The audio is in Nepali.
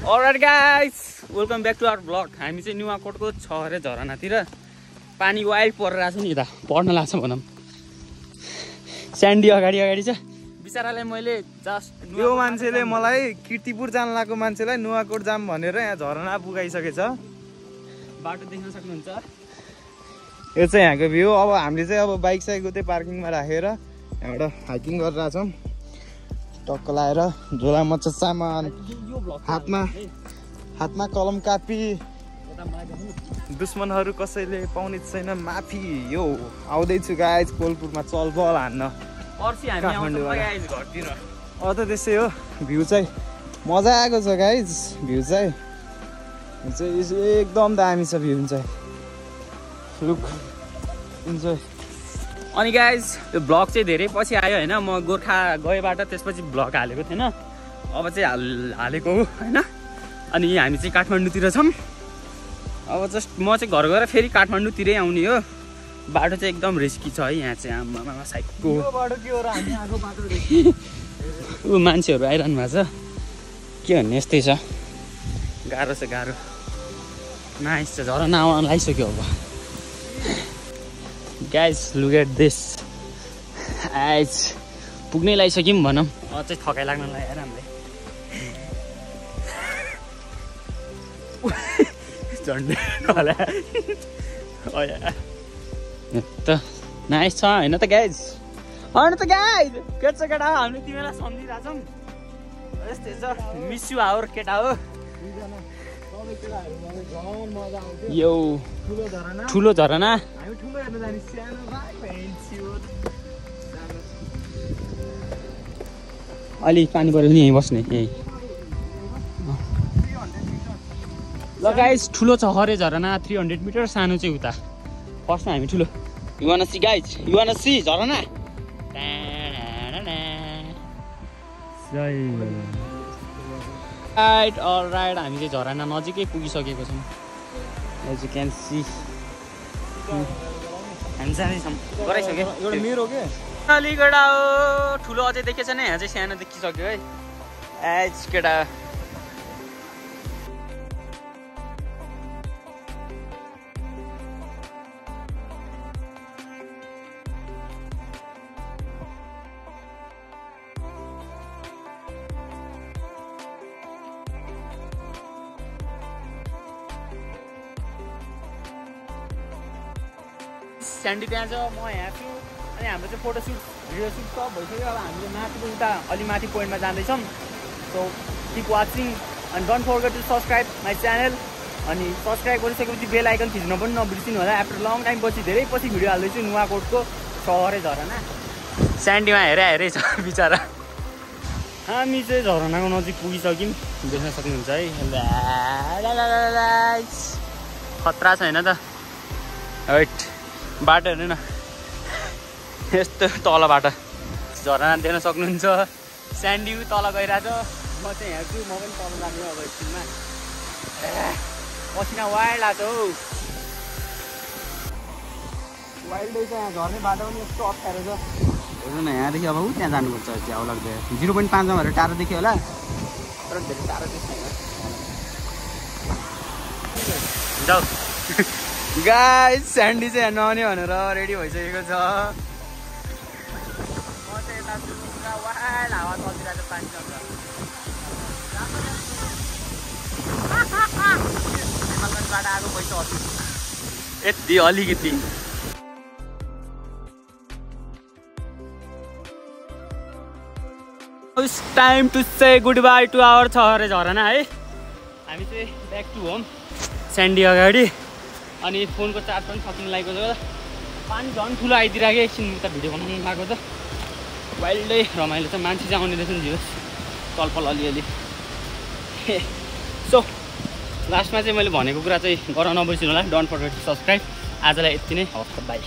Alright guys, welcome back to our vlog. हामी चाहिँ नुवाकोटको छहरे झरनातिर पानी वाइल्ड परिरहेछ नि यता पढ्न लाग्छ भनौँ। स्यान्डी अगाडि छ। बिचारालाई मैले जस्ट यो मान्छेले मलाई कीर्तिपुर जान लागेको मान्छेलाई नुवाकोट जाम भनेर यहाँ झरना पुगाइसकेछ। बाटो देख्न सक्नुहुन्छ। यो चाहिँ यहाँको भ्यू। अब हामीले चाहिँ अब बाइक साइकको चाहिँ पार्किङमा राखेर यहाँबाट हाइकिङ गरिरहेछौँ। टक्क लाएर झोला मच्चा सामान हातमा कलम कापी दुश्मनहरू कसैले पाउने छैन माफी। यो आउँदैछु गाइज कोलपुरमा चलबल हान्न घरतिर। त त्यसै हो। भ्यू चाहिँ मजा आएको छ गाइज। भ्यू चाहिँ एकदम दामी छ। भ्यू चाहिँ लुक इन्जोय। अनि गाइज यो ब्लग चाहिँ धेरै पछि आयो होइन। म गोर्खा गएबाट त्यसपछि ब्लग हालेको थिएन। अब चाहिँ हालेको हो होइन। अनि हामी चाहिँ काठमाडौँतिर छौँ। अब जस्ट म चाहिँ घर गएर फेरि काठमाडौँतिरै आउने हो। बाटो चाहिँ एकदम रिस्की छ है यहाँ चाहिँ। आमा साइकको ऊ मान्छेहरू आइरहनु भएको छ। के भन्ने यस्तै छ। गाह्रो छ गाह्रो। नाइस छ। झरना आउन लागिसक्यो अब। Guys look at this. आइज पुग्नै लागिसक्यौँ भनौँ। अझै थकाइ लाग्न लाग्यो हामीलाई। झन्डै त नाइस छ होइन त गाइज। होइन त गाइज के छ केटा। हामीले तिमीलाई सम्झिरहेछौँ। यस्तै छ। मिस यु आवर केटा हो। यो ठुलो झरना अलि पानी पऱ्यो भने यहीँ बस्ने यहीँ। ल गाइस ठुलो छ हरे झरना 300 मिटर। सानो चाहिँ उता फर्स्टमा हामी ठुलो। You wanna see guys. You wanna see झरना। राइट अल राइट हामी चाहिँ झरना नजिकै पुगिसकेको छौँ। एज यु क्यान सी हामी जाँदैछौँ। गराइसक्यो एउटा मेरो के अलिकटा हो। ठुलो अझै देखेको छैन। यहाँ चाहिँ सानो देखिसक्यो है। एज केटा स्यान्डी त्यहाँ छ। म यहाँ छु। अनि हाम्रो चाहिँ फोटोसुट भिडियो सुट सब भइसक्यो। अब हामीले माथिको उता अलि माथि पोइन्टमा जाँदैछौँ। So keep watching and don't forget to subscribe my channel. अनि सब्सक्राइब गरिसकेपछि बेल आइकन थिच्न पनि नबिर्सिनु होला। आफ्टर लङ टाइम पछि धेरै पछि भिडियो हाल्दैछु नुवाकोटको सहरै झरना। स्यान्डीमा हेरै छ बिचरा। हामी चाहिँ झरनाको नजिक पुगिसक्यौँ। देख्न सक्नुहुन्छ है। खतरा छैन त। हैट बाटो हेर्नु न यस्तो तल बाटो। झरना देख्न सक्नुहुन्छ। स्यान्डी तल गइरहेछ। म चाहिँ यहाँ छु। म पनि तल जाने अब एकछिनमा। पसिना वाइल्ड आएको हौ। वाइल्ड छ यहाँ। झर्ने बाटो पनि यस्तो अप्ठ्यारो छ। हेर्नु न यहाँदेखि अब त्यहाँ जानुपर्छ। च्याउ लाग्दै 0.5 मा भएर टाढो देख्यो होला। तर धेरै टाढो चाहिँ छैन। जाऊ गाइस स्यान्डी चाहिँ नआउने भनेर रेडी भइसकेको छ। म चाहिँ यता पुरा वाइल्ड हावा चलिरहेको छ। पानी चल्छ। नेपालबाट आएको पैसा अति यति अलिकति। It's time to say goodbye to our Chhahare Jharna है। हामी चाहिँ ब्याक टु होम। स्यान्डी अगाडि। अनि फोनको चार्ज पनि सक्नु लागेको छ। पानी झन् ठुलो आइदिरहेको। एकछिन उता भिडियो बनाउनु भएको छ। वाइल्डै रमाइलो छ। मान्छे चाहिँ आउने रहेछ नि दियोस् तलफल अलिअलि। सो लास्टमा चाहिँ मैले भनेको कुरा चाहिँ गर्न नबिर्सिनु होला। Don't forget to subscribe. आजलाई यति नै। हवस् बाई।